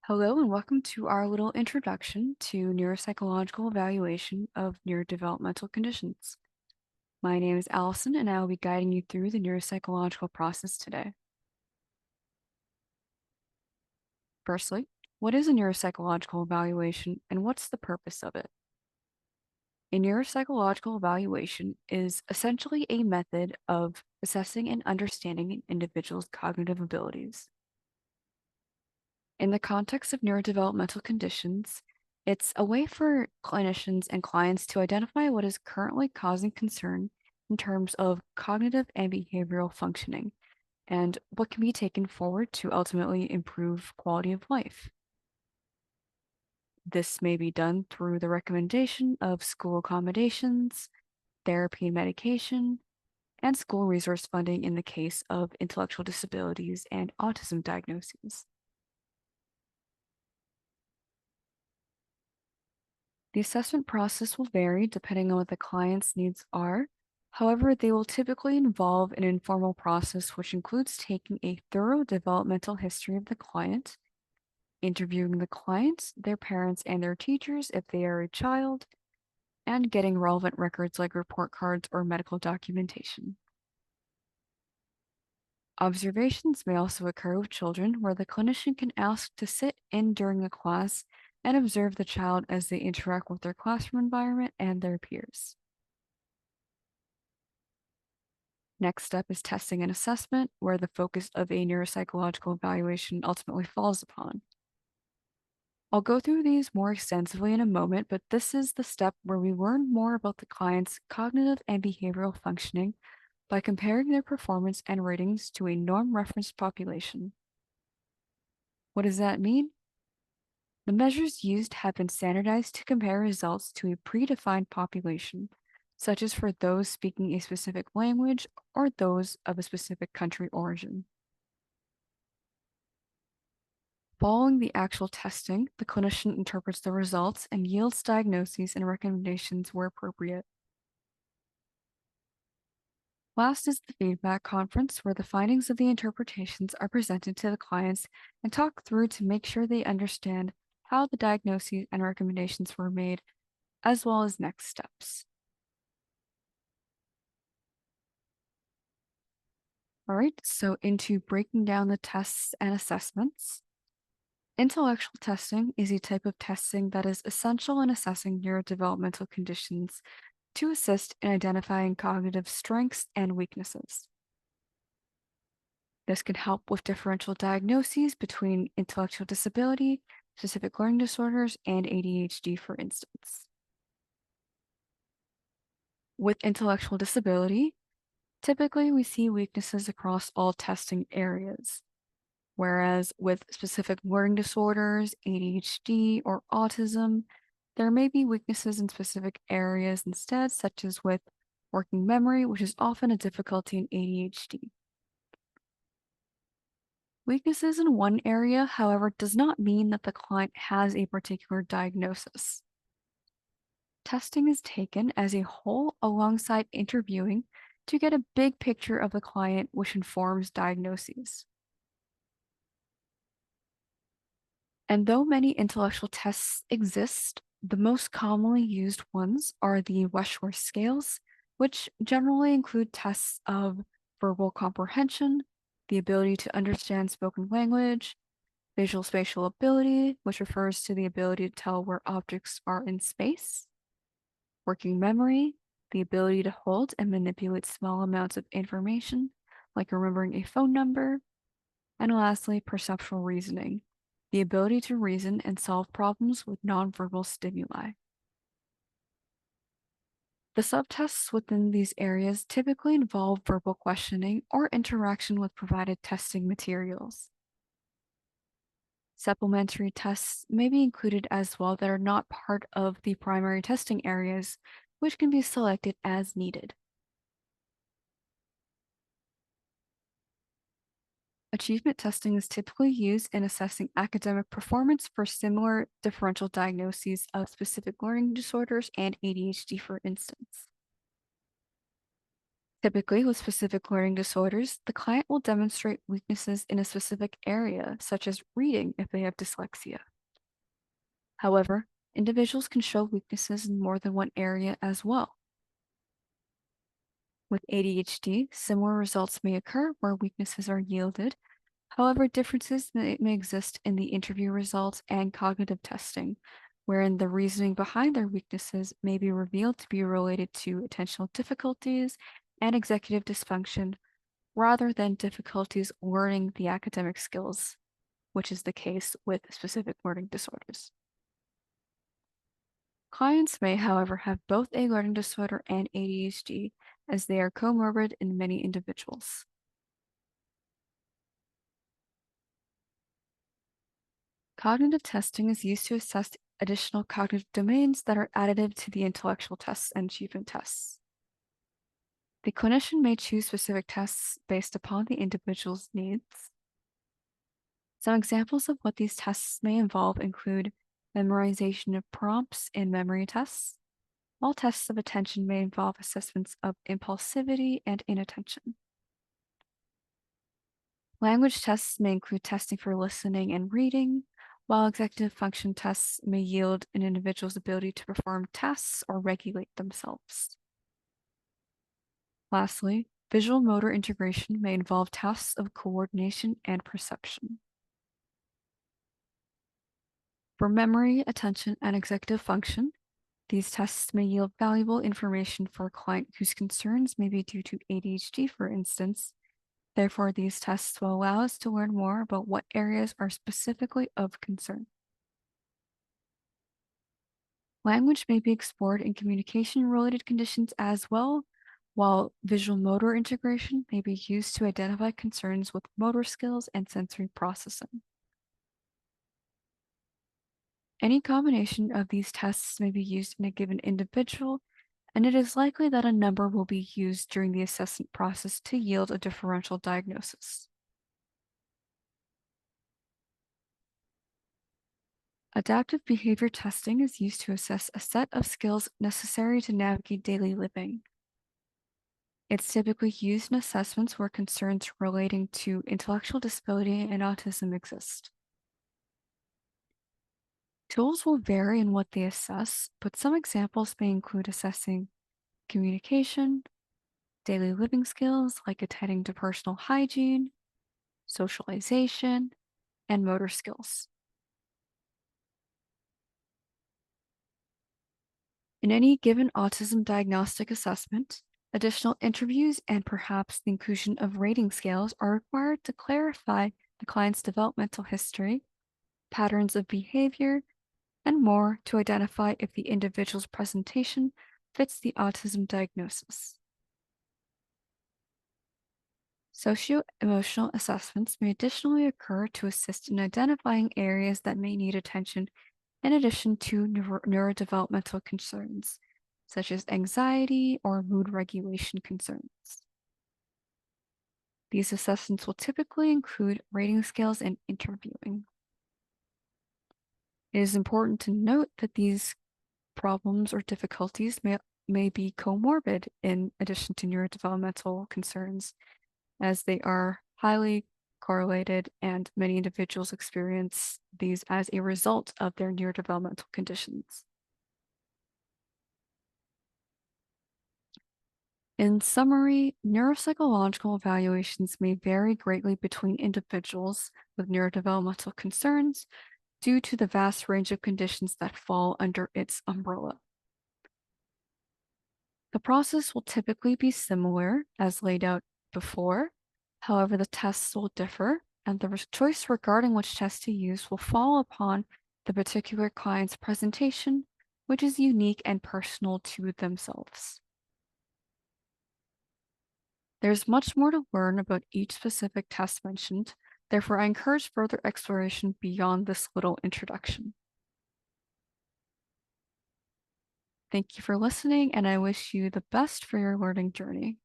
Hello and welcome to our little introduction to neuropsychological evaluation of neurodevelopmental conditions. My name is Allison and I will be guiding you through the neuropsychological process today. Firstly, what is a neuropsychological evaluation and what's the purpose of it? A neuropsychological evaluation is essentially a method of assessing and understanding an individual's cognitive abilities. In the context of neurodevelopmental conditions, it's a way for clinicians and clients to identify what is currently causing concern in terms of cognitive and behavioral functioning and what can be taken forward to ultimately improve quality of life. This may be done through the recommendation of school accommodations, therapy and medication, and school resource funding in the case of intellectual disabilities and autism diagnoses. The assessment process will vary depending on what the client's needs are. However, they will typically involve an informal process which includes taking a thorough developmental history of the client, interviewing the client, their parents, and their teachers if they are a child, and getting relevant records like report cards or medical documentation. Observations may also occur with children where the clinician can ask to sit in during a class and observe the child as they interact with their classroom environment and their peers. Next step is testing and assessment, where the focus of a neuropsychological evaluation ultimately falls upon. I'll go through these more extensively in a moment, but this is the step where we learn more about the client's cognitive and behavioral functioning by comparing their performance and ratings to a norm reference population. What does that mean? The measures used have been standardized to compare results to a predefined population, such as for those speaking a specific language or those of a specific country origin. Following the actual testing, the clinician interprets the results and yields diagnoses and recommendations where appropriate. Last is the feedback conference, where the findings of the interpretations are presented to the clients and talked through to make sure they understand how the diagnoses and recommendations were made, as well as next steps. All right, so into breaking down the tests and assessments. Intellectual testing is a type of testing that is essential in assessing neurodevelopmental conditions to assist in identifying cognitive strengths and weaknesses. This can help with differential diagnoses between intellectual disability, specific learning disorders, and ADHD, for instance. With intellectual disability, typically we see weaknesses across all testing areas, whereas with specific learning disorders, ADHD, or autism, there may be weaknesses in specific areas instead, such as with working memory, which is often a difficulty in ADHD. Weaknesses in one area, however, does not mean that the client has a particular diagnosis. Testing is taken as a whole alongside interviewing to get a big picture of the client, which informs diagnoses. And though many intellectual tests exist, the most commonly used ones are the West-Shore scales, which generally include tests of verbal comprehension, the ability to understand spoken language, visual spatial ability, which refers to the ability to tell where objects are in space, working memory, the ability to hold and manipulate small amounts of information, like remembering a phone number, and lastly, perceptual reasoning, the ability to reason and solve problems with nonverbal stimuli. The subtests within these areas typically involve verbal questioning or interaction with provided testing materials. Supplementary tests may be included as well that are not part of the primary testing areas, which can be selected as needed. Achievement testing is typically used in assessing academic performance for similar differential diagnoses of specific learning disorders and ADHD, for instance. Typically, with specific learning disorders, the client will demonstrate weaknesses in a specific area, such as reading if they have dyslexia. However, individuals can show weaknesses in more than one area as well. With ADHD, similar results may occur where weaknesses are yielded. However, differences may exist in the interview results and cognitive testing, wherein the reasoning behind their weaknesses may be revealed to be related to attentional difficulties and executive dysfunction rather than difficulties learning the academic skills, which is the case with specific learning disorders. Clients may, however, have both a learning disorder and ADHD, as they are comorbid in many individuals. Cognitive testing is used to assess additional cognitive domains that are additive to the intellectual tests and achievement tests. The clinician may choose specific tests based upon the individual's needs. Some examples of what these tests may involve include memorization of prompts in memory tests, while tests of attention may involve assessments of impulsivity and inattention. Language tests may include testing for listening and reading, while executive function tests may yield an individual's ability to perform tasks or regulate themselves. Lastly, visual motor integration may involve tasks of coordination and perception. For memory, attention, and executive function, these tests may yield valuable information for a client whose concerns may be due to ADHD, for instance. Therefore, these tests will allow us to learn more about what areas are specifically of concern. Language may be explored in communication-related conditions as well, while visual motor integration may be used to identify concerns with motor skills and sensory processing. Any combination of these tests may be used in a given individual, and it is likely that a number will be used during the assessment process to yield a differential diagnosis. Adaptive behavior testing is used to assess a set of skills necessary to navigate daily living. It's typically used in assessments where concerns relating to intellectual disability and autism exist. Tools will vary in what they assess, but some examples may include assessing communication, daily living skills like attending to personal hygiene, socialization, and motor skills. In any given autism diagnostic assessment, additional interviews and perhaps the inclusion of rating scales are required to clarify the client's developmental history, patterns of behavior, and more to identify if the individual's presentation fits the autism diagnosis. Socio-emotional assessments may additionally occur to assist in identifying areas that may need attention in addition to neurodevelopmental concerns, such as anxiety or mood regulation concerns. These assessments will typically include rating scales and interviewing. It is important to note that these problems or difficulties may be comorbid in addition to neurodevelopmental concerns, as they are highly correlated and many individuals experience these as a result of their neurodevelopmental conditions. In summary, neuropsychological evaluations may vary greatly between individuals with neurodevelopmental concerns due to the vast range of conditions that fall under its umbrella. The process will typically be similar as laid out before. However, the tests will differ, and the choice regarding which test to use will fall upon the particular client's presentation, which is unique and personal to themselves. There's much more to learn about each specific test mentioned, therefore I encourage further exploration beyond this little introduction. Thank you for listening, and I wish you the best for your learning journey.